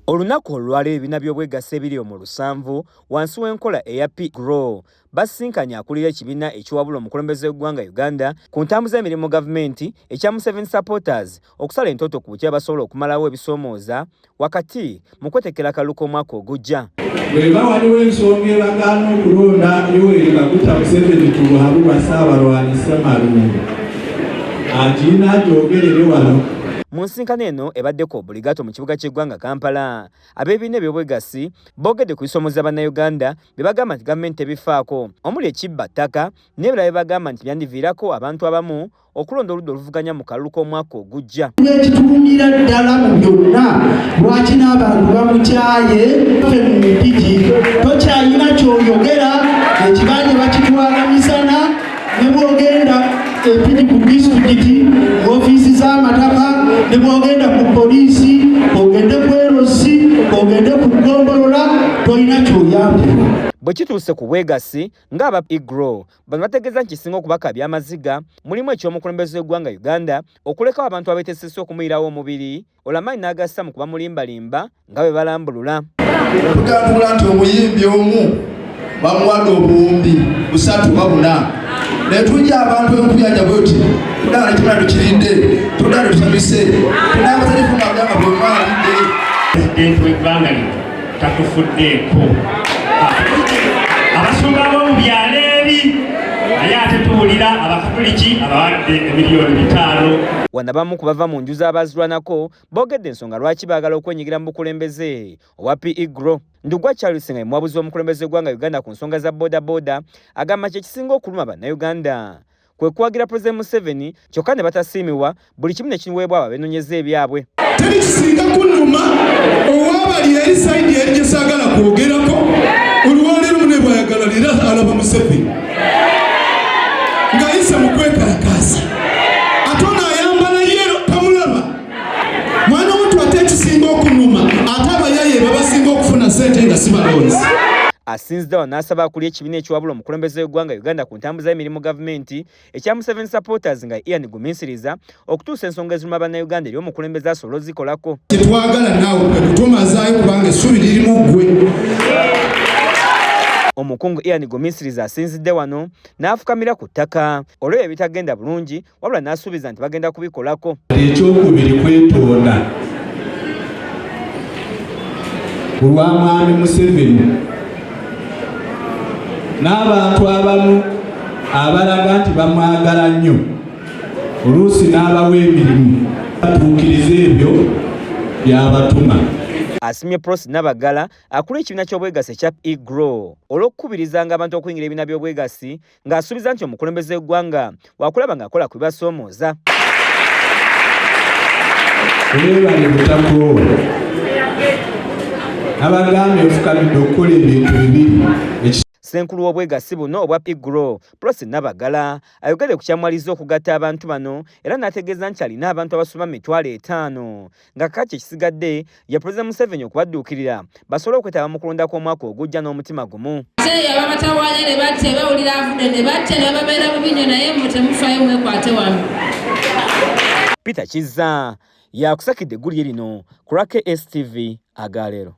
Olunaku olwaleero ebibiina by'obwegassi ebiri mu lusanvu wansi w'enkola eya Pgroe basinkanye akulira ekibiina ekiwabula omukulembeze w'eggwanga Uganda ku ntambuza emirimu gavumenti ekya Museveni supporters okusala entoto ku bukya basobola okumalawo ebisoomooza wakati mu kwetekera akalulu k'omwaka ogujja. Bweba waliwo ensonga ebagaana okulonda Yoweri Kaguta Museveni tubuhabulwa Ssaabalwanisa Malungu agirina agyogerere wano. Mu nsisinkano eno ebaddeko obuligato mu kibuga ky'eggwanga Kampala, ab'ebibiina eby'obwegassi boogedde ku bisoomooza bannayuganda bye bagamba nti gavumenti tebifaako omuli ekibba ttaka n'ebirala bye bagamba nti byandiviirako abantu abamu okulonda oludda oluvuganya mu kalulu k'omwaka ogujja. Ekitulumira ddala mu byonna lwaki n'abantu bamukyaye ffe mu mipiki tokyalina ky'oyogera ekibanja bakitwala misana ne bw'ogenda empiki ku disitulikiti ofiisi z'amataka ne bw'ogenda ku poliisi ogende ku erosi ogende ku ggombolola tolina ky'oyambye. Bwe kituuse ku bwegassi ng'aba Pgroe bano bategeeza nti kisinga okubaka by'amaziga mulimu eky'omukulembeze w'eggwanga Uganda okulekawo abantu abeetesese okumuyirawo omubiri olamaanyi n'agassa mu kuba mulimbalimba nga bwe balambulula. Tugambula nti omuyimbi omu bamuwadde obuwumbi 3 ne tujja abantu enkuyanja bwoti tudala ekimala tukirinde tudala tusamise tunanga telefuna agamba bwe mwalidde President w'eggwanga lino tatufuddeeko abasumba b'omu byalo ebi naye ate tuwulira abakatoliki abawadde emiliyoni 5. Wano abamu ku bava mu nju z'abaazirwanako boogedde ensonga lwaki baagala okwenyigira mu bukulembeze obwa Pgroe. Ndugwa Charles nga muwabuzi w'omukulembeze w'eggwanga Uganda ku nsonga za boda agamba kye kisinga okuluma bannayuganda kwe kuwagira President Museveni kyokka ne batasiimibwa buli kimu ne kiweebwa abo abeenoonyeza ebyabwe. Teri kisinga kunnuma owabali eri sayidi eri gye saagala kwogerako olwaleero mune bwayagala leero alaba Museveni ng'ayise mu kwekalakaasa ate ono ayambala yeero tamulaba. Mwana omuntu ate ekisinga okunnuma ate abayaye babasinga okufuna ssente nga si balonzi. Asinzidde wano n'asaba akulira ekibiina ekiwabula omukulembeze w'eggwanga Uganda ku ntambuza y'emirimu gavumenti ekya Museveni supporters nga guminsiriza okutuusa ensonga eziruma bannayuganda eri omukulembeze asobola ozikolako. Kyetwagala naawe kwe kutomazaayo kubanga essubi lirimu ggwe. Omukungu guminsiriza asinzidde wano n'afukamira ku ttaka olwo ebitagenda bulungi wabula n'asuubiza nti bagenda kubikolako. Ekyokubiri kwetonda ku lwa mwami Museveni n'abantu abamu abalaga nti bamwagala nnyo oluusi n'abawa emirimu batuukiriza ebyo byabatuma. Asimye Prosi Nabagala akula ekibiina ky'obwegassi ekya Pgroe olw'okukubirizanga abantu okuyingira ebibiina by'obwegassi ng'asuubiza nti omukulembeze w'eggwanga wakulaba ng'akola ku bibasoomooza. Weebale butakowa abagambye ofukamidde okukola ebintu bibiri. Ssenkulu w'obwegassi buno obwa Pgroe Prosi Nabagala ayogedde ku kyamwaliza okugatta abantu bano era n'ategeeza nti alina abantu abasoma 5,000 nga kakati ekisigadde ya President Museveni okubadduukirira basobole okwetaba mu kulonda kw'omwaka ogujja n'omutima gumu. Ababatawaanya ne batte bawulira avudde ne batte ne babeera bubi nnyo naye mmwe temufaayo mwekwate wano. Peter Kizza yakusakidde eggulire lino ku Lwake STV Agaleero.